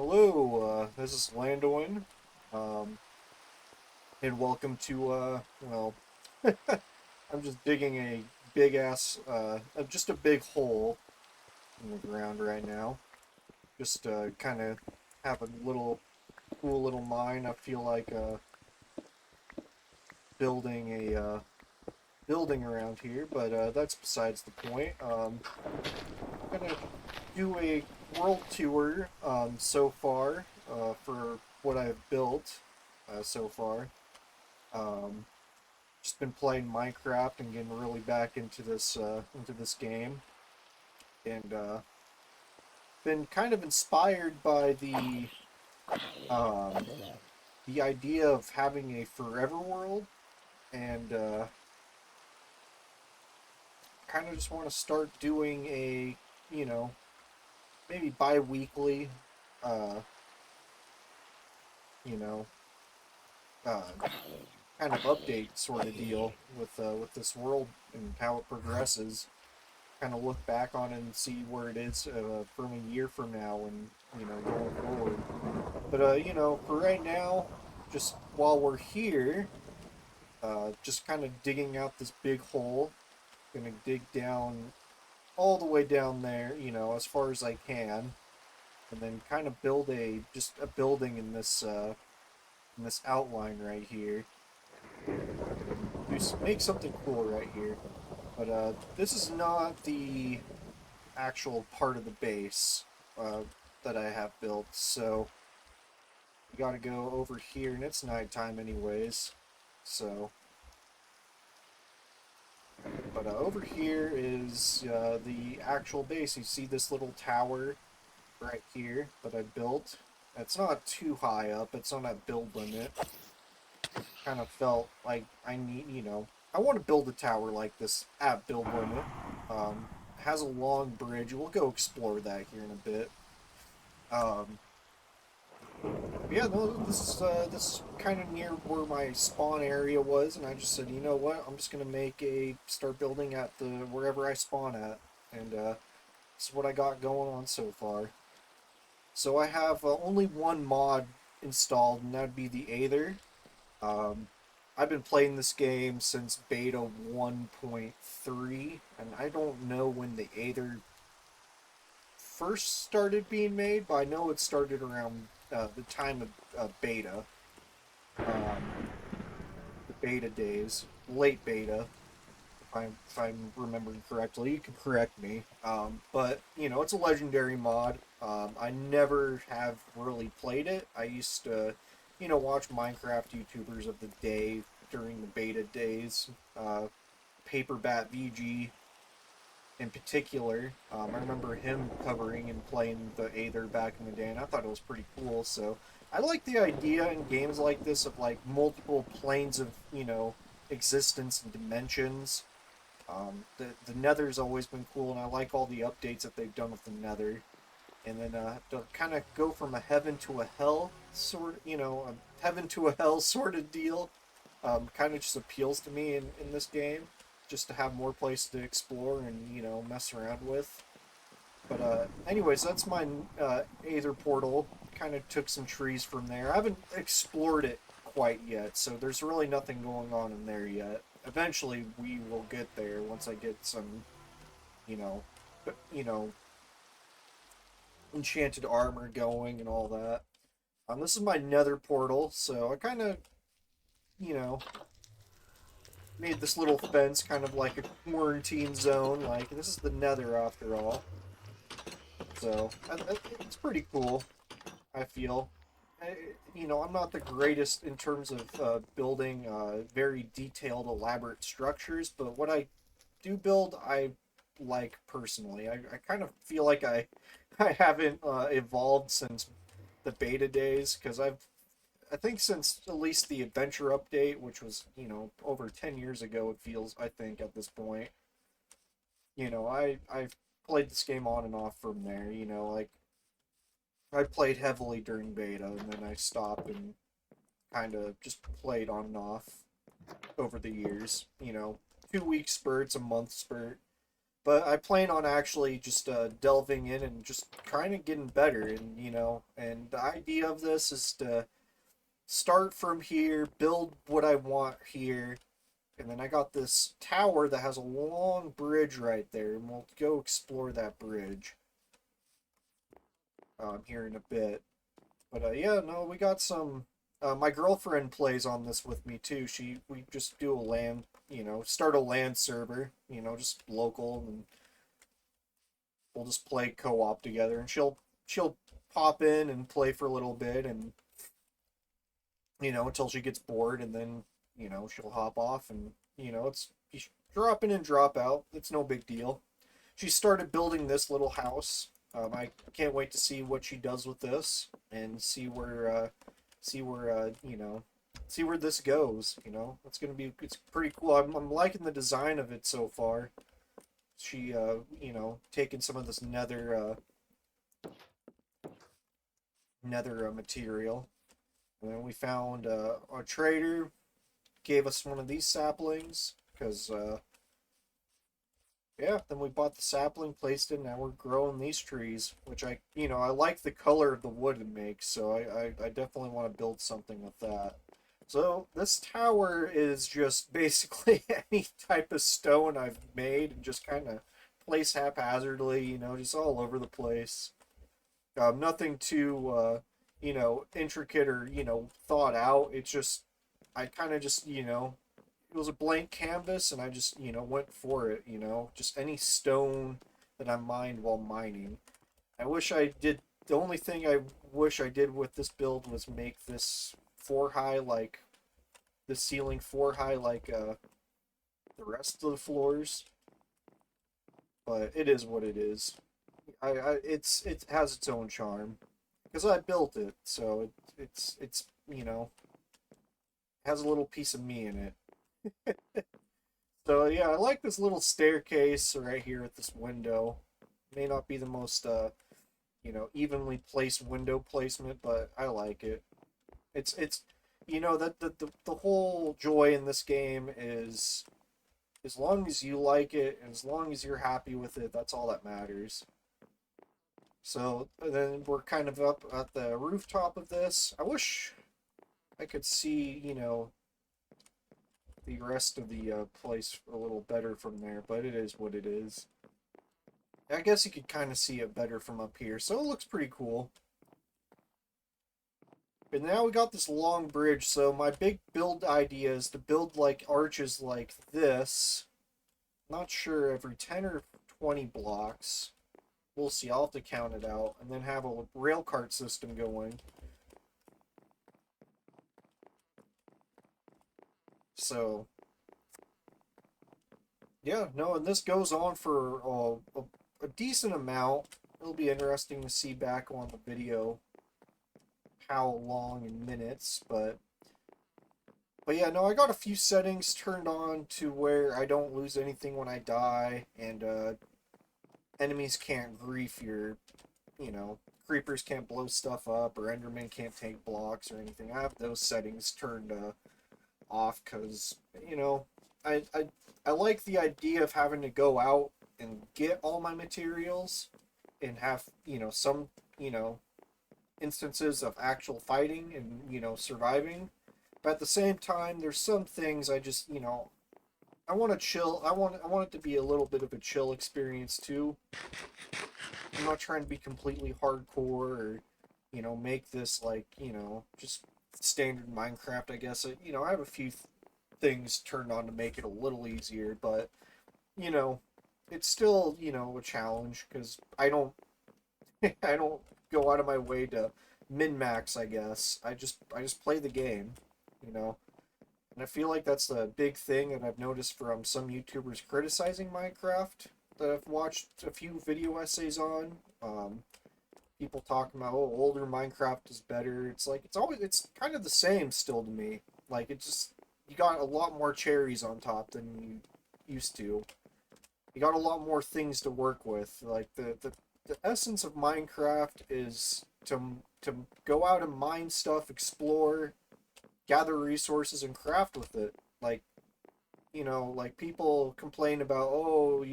Hello, this is Landoin, um, and welcome to, well, I'm just digging a big ass, just a big hole in the ground right now. Just, kind of have a little, cool little mine. I feel like, building building around here, but, that's besides the point. I'm gonna do a world tour, so far, for what I've built, so far. Um, just been playing Minecraft and getting really back into this game, and been kind of inspired by um, the idea of having a forever world, and kind of just want to start doing a you know maybe bi-weekly uh, you know uh, kind of update sort of deal with this world and how it progresses. Kind of look back on it and see where it is from a year from now and going forward. But for right now, just while we're here, just kind of digging out this big hole. Gonna dig down all the way down there, as far as I can, and then kind of build a building in this outline right here, and make something cool right here. But this is not the actual part of the base uh, that I have built. So we gotta go over here, and it's nighttime anyways. So, but over here is the actual base. You see this little tower right here that I built. It's not too high up. It's on that build limit. Kind of felt like I want to build a tower like this at build limit. Has a long bridge. We'll go explore that here in a bit. Um, Yeah, no, this is kind of near where my spawn area was, and I just said, you know what, I'm just gonna start building at the wherever I spawn at, and this is what I got going on so far. So I have only one mod installed, and that'd be the Aether. Um, I've been playing this game since beta 1.3, and I don't know when the Aether first started being made, but I know it started around the time of beta. um, the beta days, late beta, if I'm remembering correctly. You can correct me. But it's a legendary mod. I never have really played it. I used to, watch Minecraft YouTubers of the day during the beta days. Paperbat VG in particular. I remember him covering and playing the Aether back in the day, and I thought it was pretty cool. So I like the idea in games like this of like multiple planes of existence and dimensions. The Nether's always been cool, and I like all the updates that they've done with the Nether. And then to kind of go from a heaven to a hell a heaven to a hell sort of deal, kind of just appeals to me in this game, just to have more place to explore and mess around with. But anyways, that's my Aether portal. Kind of took some trees from there. I haven't explored it quite yet, so there's really nothing going on in there yet. Eventually, we will get there once I get some, you know, you know, enchanted armor going and all that. This is my Nether portal, so I kind of, you know, made this little fence kind of like a quarantine zone. Like, this is the Nether after all. So, it's pretty cool, I feel. I, I'm not the greatest in terms of building very detailed, elaborate structures, but what I do build, I like personally. I kind of feel like I haven't evolved since the beta days, because I think since at least the adventure update, which was over 10 years ago, it feels, I think, at this point. I've played this game on and off from there. Like, I played heavily during beta, and then I stopped and kind of just played on and off over the years. 2 week spurts, a month spurt. But I plan on actually just delving in and just trying to getting better. And and the idea of this is to start from here, build what I want here, and then I got this tower that has a long bridge right there, and we'll go explore that bridge here in a bit. But yeah, no, we got some. My girlfriend plays on this with me too. We just do a land, start a land server, just local, and we'll just play co-op together. And she'll pop in and play for a little bit, and until she gets bored, and then she'll hop off, and it's you drop in and drop out. It's no big deal. She started building this little house. I can't wait to see what she does with this and see where see where this goes. It's pretty cool. I'm liking the design of it so far. She taking some of this nether material, and then we found our trader gave us one of these saplings because yeah, then we bought the sapling, placed it, and now we're growing these trees, which I like the color of the wood it makes, so I definitely want to build something with that. So this tower is just basically any type of stone I've made and just kind of place haphazardly, just all over the place. Nothing too, intricate or, thought out. It's just, I kind of just, it was a blank canvas and I just, went for it, just any stone that I mined while mining. I wish I did, the only thing I wish I did with this build was make this four high like, the ceiling four high like the rest of the floors, but it is what it is. It has its own charm because I built it, so it's has a little piece of me in it. So yeah, I like this little staircase right here at this window. May not be the most evenly placed window placement, but I like it. It's that the whole joy in this game is as long as you like it and as long as you're happy with it, that's all that matters. So then we're kind of up at the rooftop of this. I wish I could see, the rest of the place a little better from there, but it is what it is. I guess you could kind of see it better from up here, so it looks pretty cool. But now we got this long bridge, so my big build idea is to build like arches like this. Not sure, every 10 or 20 blocks. We'll see, I'll have to count it out, and then have a rail cart system going. So, yeah, no, and this goes on for a decent amount. It'll be interesting to see back on the video how long in minutes, but yeah, no, I got a few settings turned on to where I don't lose anything when I die, and enemies can't grief your, creepers can't blow stuff up, or Enderman can't take blocks or anything. I have those settings turned off because, I, I, I like the idea of having to go out and get all my materials and have, some, you know, instances of actual fighting and, surviving. But at the same time, there's some things I just, I want to chill. I want it to be a little bit of a chill experience too. I'm not trying to be completely hardcore or, make this like, just standard Minecraft, I guess. I have a few things turned on to make it a little easier, but, you know, it's still, a challenge because I don't go out of my way to min max, I guess. I just play the game, you know. And I feel like that's the big thing that I've noticed from some YouTubers criticizing Minecraft that I've watched a few video essays on. People talking about, oh, older Minecraft is better. It's like it's kind of the same still to me. Like it just you got a lot more cherries on top than you used to. You got a lot more things to work with. Like the essence of Minecraft is to go out and mine stuff, explore, gather resources, and craft with it. Like like people complain about, oh,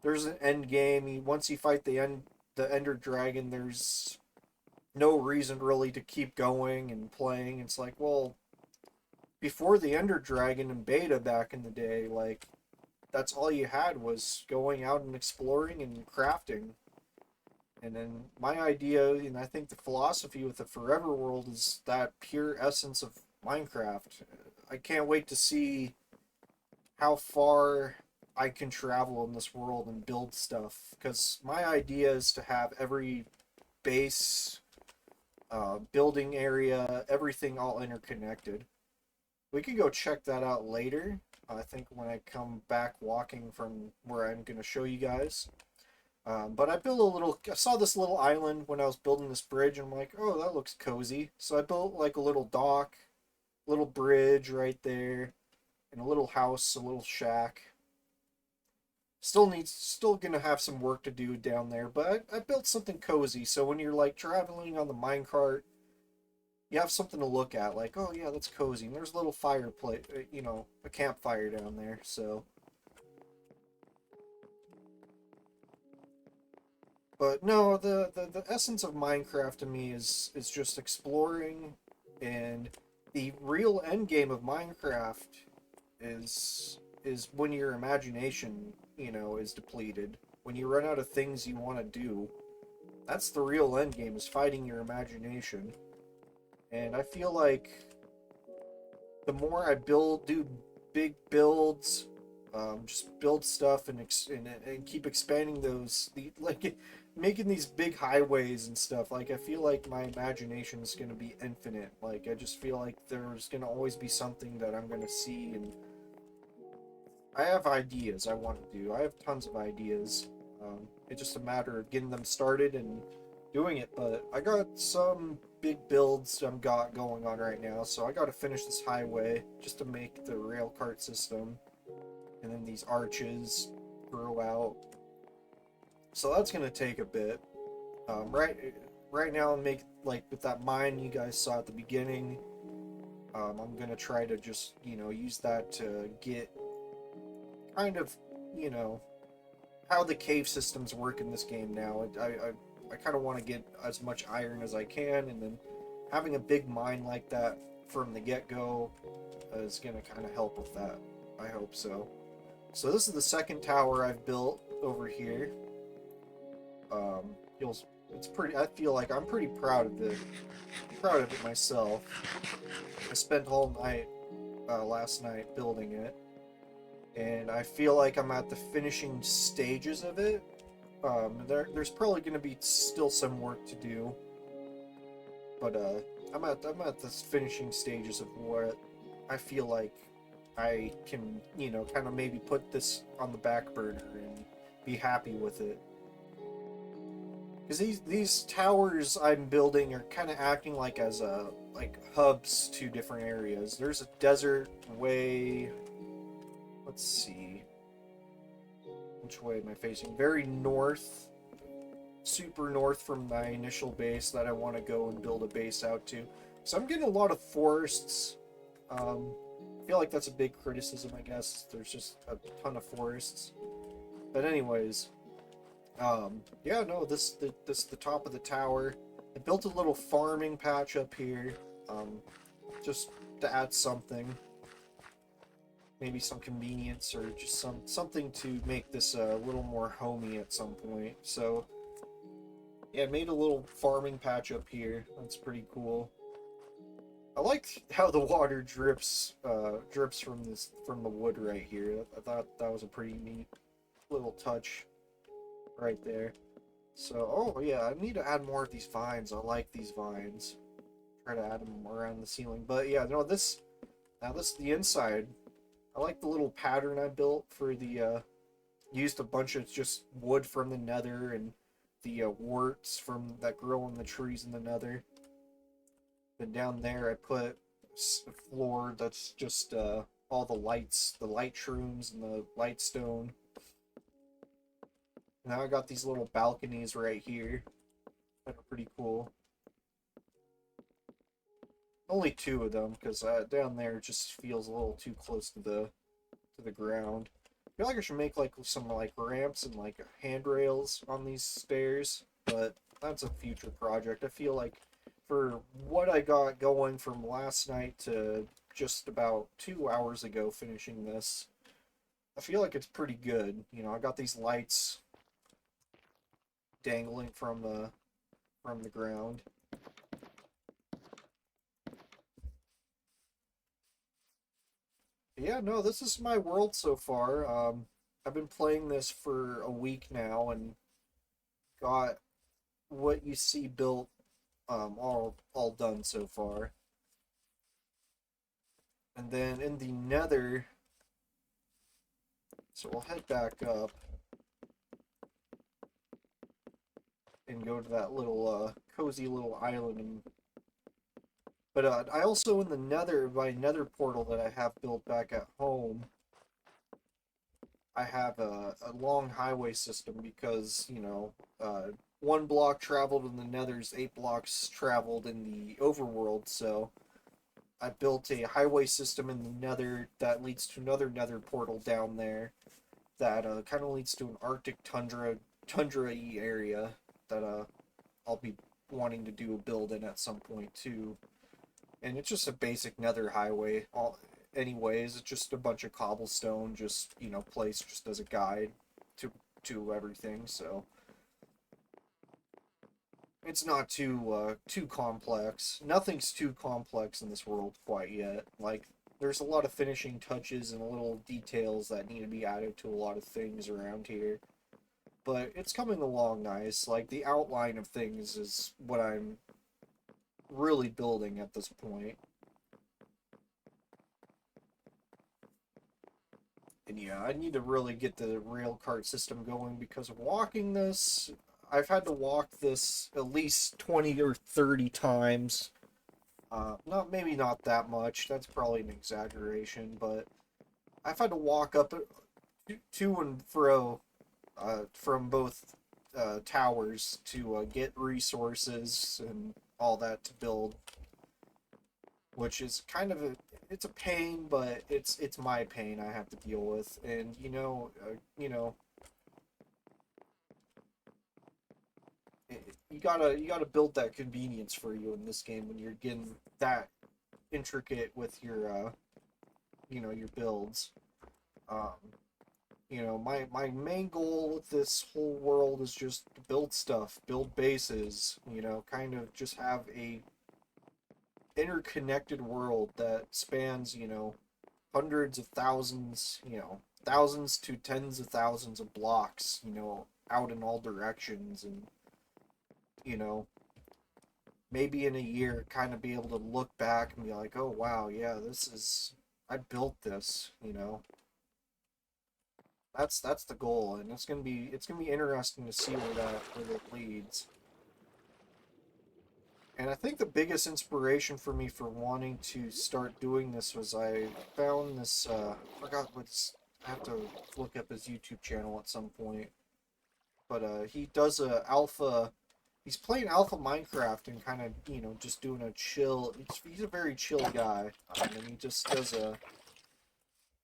there's an end game. Once you fight the Ender Dragon, there's no reason really to keep going and playing. It's like, well, before the Ender Dragon and beta back in the day, like that's all you had was going out and exploring and crafting. And then my idea, and I think the philosophy with the Forever World is that pure essence of Minecraft. I can't wait to see how far I can travel in this world and build stuff. Because my idea is to have every base, building area, everything all interconnected. We could go check that out later. I think when I come back walking from where I'm going to show you guys. But I saw this little island when I was building this bridge, and I'm like, oh, that looks cozy. So I built like a little dock, little bridge right there, and a little house, a little shack. Still gonna have some work to do down there, but I built something cozy. So when you're like traveling on the minecart, you have something to look at. Like, oh yeah, that's cozy. And there's a little fireplace, a campfire down there. So, but no, the essence of Minecraft to me is just exploring, and the real end game of Minecraft is when your imagination, is depleted. When you run out of things you want to do, that's the real end game, is fighting your imagination. And I feel like the more I do big builds, just build stuff and keep expanding like making these big highways and stuff. Like I feel like my imagination is gonna be infinite. Like I just feel like there's gonna always be something that I'm gonna see, and I have ideas I want to do. I have tons of ideas. It's just a matter of getting them started and doing it. But I got some big builds I'm got going on right now, so I got to finish this highway just to make the rail cart system, and then these arches grow out. So that's gonna take a bit. Right now, make like with that mine you guys saw at the beginning. I'm gonna try to just use that to get kind of you know how the cave systems work in this game now. I kind of want to get as much iron as I can, and then having a big mine like that from the get-go is going to kind of help with that. I hope so. So this is the second tower I've built over here. You'll, it's pretty. I feel like I'm pretty proud of it. Proud of it myself. I spent all night last night building it, and I feel like I'm at the finishing stages of it. There's probably going to be still some work to do, but I'm at the finishing stages of what I feel like I can kind of maybe put this on the back burner and be happy with it. Because these towers I'm building are kind of acting like as like hubs to different areas. There's a desert way. Let's see. Which way am I facing? Very north. Super north from my initial base that I want to go and build a base out to. So I'm getting a lot of forests. I feel like that's a big criticism, I guess. There's just a ton of forests. But anyways, yeah, no, this the top of the tower. I built a little farming patch up here, just to add something. Maybe some convenience or just something to make this a little more homey at some point. So yeah, made a little farming patch up here. That's pretty cool. I like how the water drips from the wood right here. I thought that was a pretty neat little touch right there. So, oh yeah, I need to add more of these vines. I like these vines. Try to add them around the ceiling. But yeah, no, this is the inside. I like the little pattern I built for the, used a bunch of just wood from the nether and the warts that grow on the trees in the nether. Then down there I put a floor that's just all the lights, the light shrooms and the light stone. Now I got these little balconies right here that are pretty cool. Only two of them, because down there it just feels a little too close to the ground. feel like I should make like some like ramps and like handrails on these stairs, but that's a future project. I feel like for what I got going from last night to just about 2 hours ago finishing this, I feel like it's pretty good. You know, I got these lights dangling from the ground. Yeah, no, this is my world so far. I've been playing this for a week now and got what you see built all done so far. And then in the Nether, so we'll head back up and go to that little cozy little island. But I also in the Nether, my Nether portal that I have built back at home, I have a long highway system because, you know, one block traveled in the Nether's 8 blocks traveled in the overworld, so I built a highway system in the Nether that leads to another Nether portal down there that kind of leads to an Arctic tundra-y area that I'll be wanting to do a build in at some point too. And it's just a basic Nether highway. Anyways, it's just a bunch of cobblestone, just placed just as a guide to everything. So it's not too complex. Nothing's too complex in this world quite yet. Like there's a lot of finishing touches and little details that need to be added to a lot of things around here. But it's coming along nice. Like the outline of things is what I'm really building at this point. And yeah, I need to really get the rail cart system going because walking this, I've had to walk this at least 20 or 30 times. Not maybe not that much. That's probably an exaggeration, but I've had to walk up to and fro from both towers to get resources and all that to build, which is kind of it's a pain, but it's my pain I have to deal with, and you gotta build that convenience for you in this game when you're getting that intricate with your builds. Um, my main goal with this whole world is just to build stuff, build bases, kind of just have a interconnected world that spans, hundreds of thousands, thousands to tens of thousands of blocks, out in all directions, and you know, maybe in a year kind of be able to look back and be like, "Oh wow, yeah, I built this," That's the goal, and it's gonna be interesting to see where that leads. And I think the biggest inspiration for me for wanting to start doing this was I found this, I forgot I have to look up his YouTube channel at some point. But he does he's playing Alpha Minecraft and kind of, just doing a chill, he's a very chill guy. And he just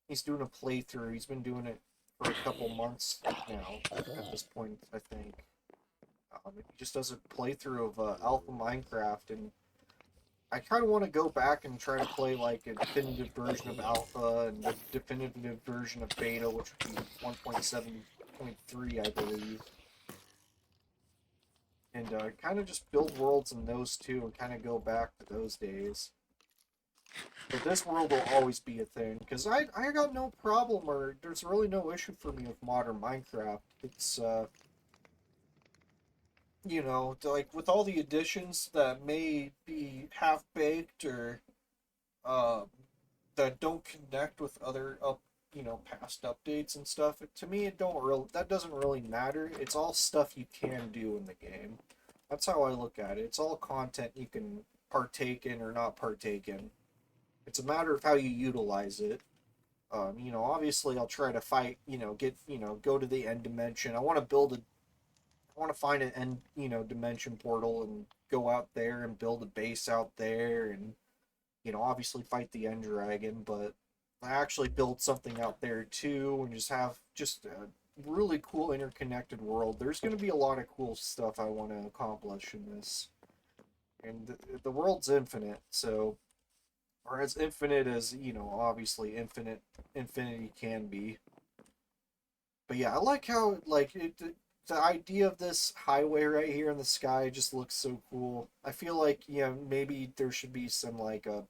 he's doing a playthrough. He's been doing it for a couple months now at this point, I think. He just does a playthrough of Alpha Minecraft, and I kind of want to go back and try to play like a definitive version of Alpha and the definitive version of Beta, which would be 1.7.3, I believe. And kind of just build worlds in those two and kind of go back to those days. But this world will always be a thing, because I got no problem, or there's really no issue for me with modern Minecraft. It's, like with all the additions that may be half-baked or um, that don't connect with other past updates and stuff. To me, that doesn't really matter. It's all stuff you can do in the game. That's how I look at it. It's all content you can partake in or not partake in. It's a matter of how you utilize it. Obviously, I'll try to fight. Go to the end dimension. I want to find an end, dimension portal and go out there and build a base out there, and obviously fight the end dragon. But actually build something out there too, and just have just a really cool interconnected world. There's going to be a lot of cool stuff I want to accomplish in this, and the world's infinite, so or as infinite as obviously infinity can be. But yeah, I like how like the idea of this highway right here in the sky just looks so cool. I feel like maybe there should be some like a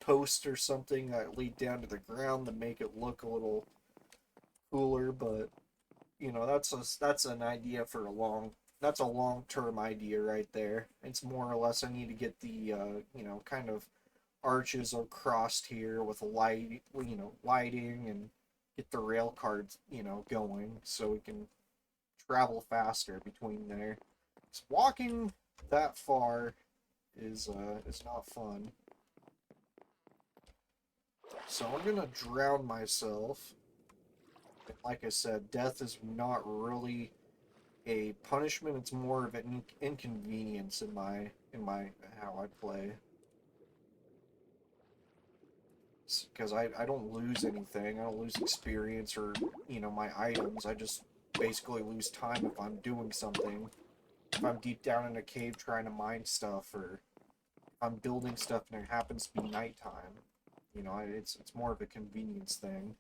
post or something that lead down to the ground to make it look a little cooler. But that's an idea for a long term idea right there. It's more or less I need to get the kind of arches across here with lighting and get the rail cars going so we can travel faster between there. 'Cause walking that far is not fun. So I'm gonna drown myself. And like I said, death is not really a punishment. It's more of an inconvenience in my how I play. Because I don't lose anything. I don't lose experience or my items. I just basically lose time if I'm doing something. If I'm deep down in a cave trying to mine stuff, or I'm building stuff and it happens to be nighttime. It's more of a convenience thing.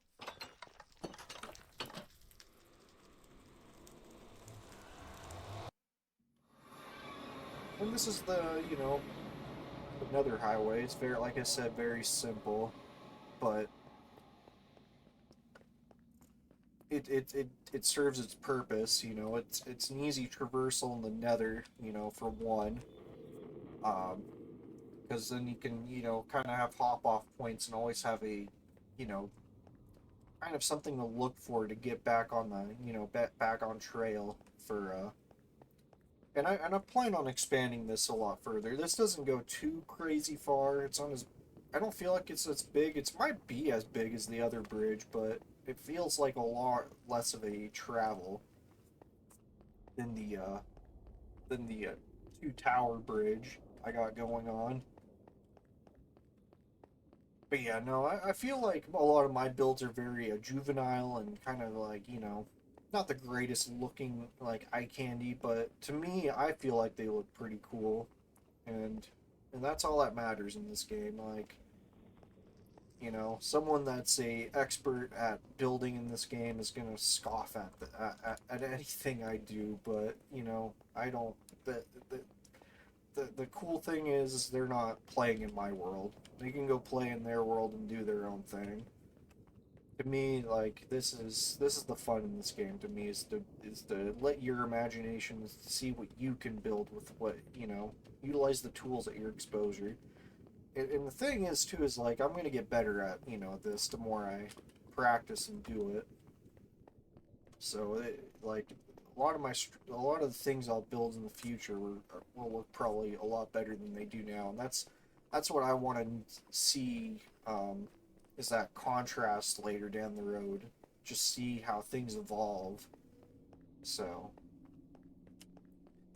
And this is another highway. It's very, like I said, very simple, but it serves its purpose. It's an easy traversal in the Nether. For one, um, because then you can kind of have hop off points and always have a you know kind of something to look for to get back on the back on trail for and I plan on expanding this a lot further. This doesn't go too crazy far. It's on as I don't feel like it's as big. It might be as big as the other bridge, but it feels like a lot less of a travel than the two tower bridge I got going on. But yeah, no, I feel like a lot of my builds are very juvenile and kind of like, not the greatest looking like eye candy, but to me, I feel like they look pretty cool, and and that's all that matters in this game. Like, someone that's a expert at building in this game is gonna scoff at anything I do, but I don't. The the cool thing is they're not playing in my world. They can go play in their world and do their own thing. To me, like this is the fun in this game. To me, is to let your imagination see what you can build with what utilize the tools at your exposure. And the thing is too is like I'm gonna get better at this the more I practice and do it. So like a lot of the things I'll build in the future will look probably a lot better than they do now, and that's what I want to see. Is that contrast later down the road? Just see how things evolve. So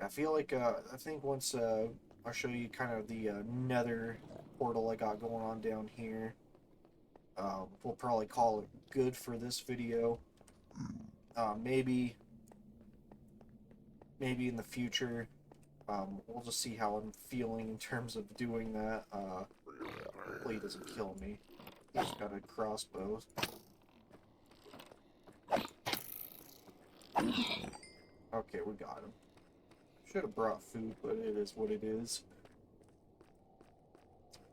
I feel like I think once I'll show you kind of the Nether portal I got going on down here. We'll probably call it good for this video. Maybe in the future, we'll just see how I'm feeling in terms of doing that. Hopefully he doesn't kill me. He's got a crossbow. Okay, we got him. Should have brought food, but it is what it is.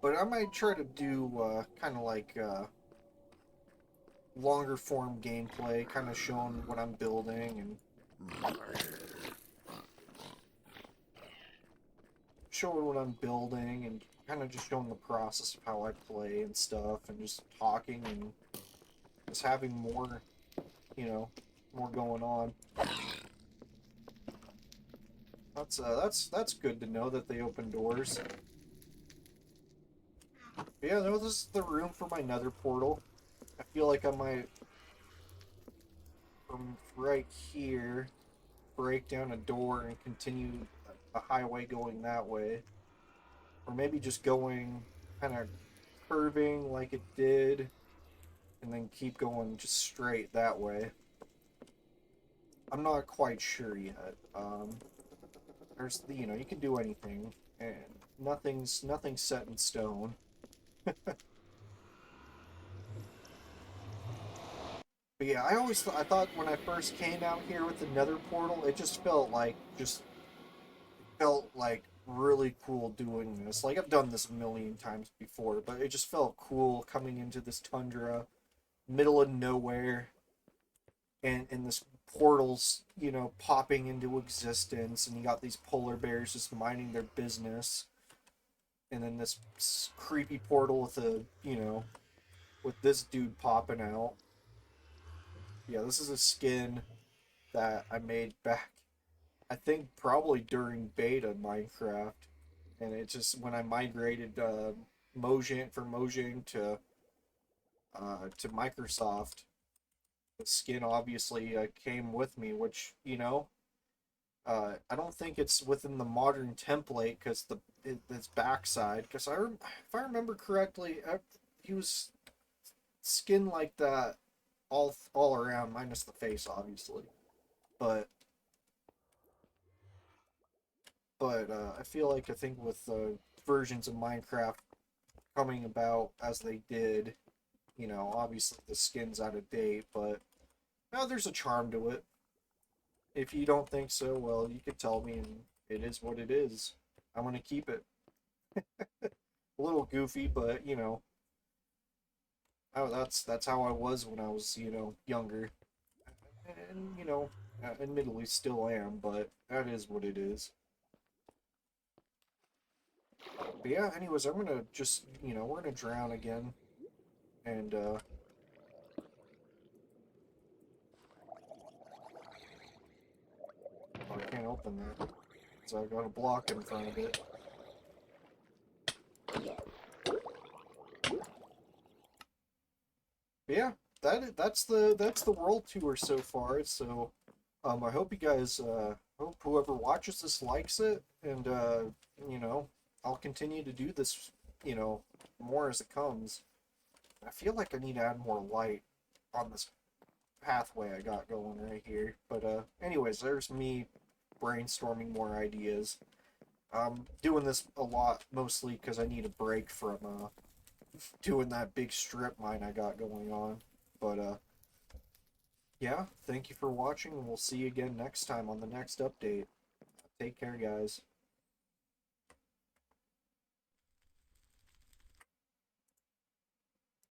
But I might try to do kind of like longer form gameplay, kind of showing what I'm building and showing what I'm building and kind of just showing the process of how I play and stuff, and just talking and just having more, more going on. That's good to know that they open doors. But yeah, no, this is the room for my Nether portal. I feel like I might from right here break down a door and continue a highway going that way, or maybe just going kind of curving like it did and then keep going just straight that way. I'm not quite sure yet. There's the, you can do anything, and nothing's set in stone. But yeah, I thought when I first came out here with the Nether portal, it just felt like really cool doing this. Like I've done this a million times before, but it just felt cool coming into this tundra, middle of nowhere, and this portal's, popping into existence, and you got these polar bears just minding their business, and then this creepy portal with with this dude popping out. Yeah, this is a skin that I made back, I think probably during beta Minecraft, and it just when I migrated Mojang for Mojang to Microsoft, the skin obviously came with me, which I don't think it's within the modern template because its backside. Because if I remember correctly, he was skin like that all around, minus the face, obviously. But I feel like I think with versions of Minecraft coming about as they did, obviously the skin's out of date, but there's a charm to it. If you don't think so, well, you could tell me, and it is what it is. I'm gonna keep it. A little goofy, but that's how I was when I was younger, and admittedly still am, but that is what it is. But yeah, anyways, I'm gonna just we're gonna drown again, and oh, I can't open that, so I got a block in front of it. But yeah, that's the world tour so far. So I hope you guys hope whoever watches this likes it, and you know, I'll continue to do this, you know, more as it comes. I feel like I need to add more light on this pathway I got going right here. But anyways, there's me brainstorming more ideas. I'm doing this a lot mostly because I need a break from doing that big strip mine I got going on. But yeah, thank you for watching, and we'll see you again next time on the next update. Take care, guys.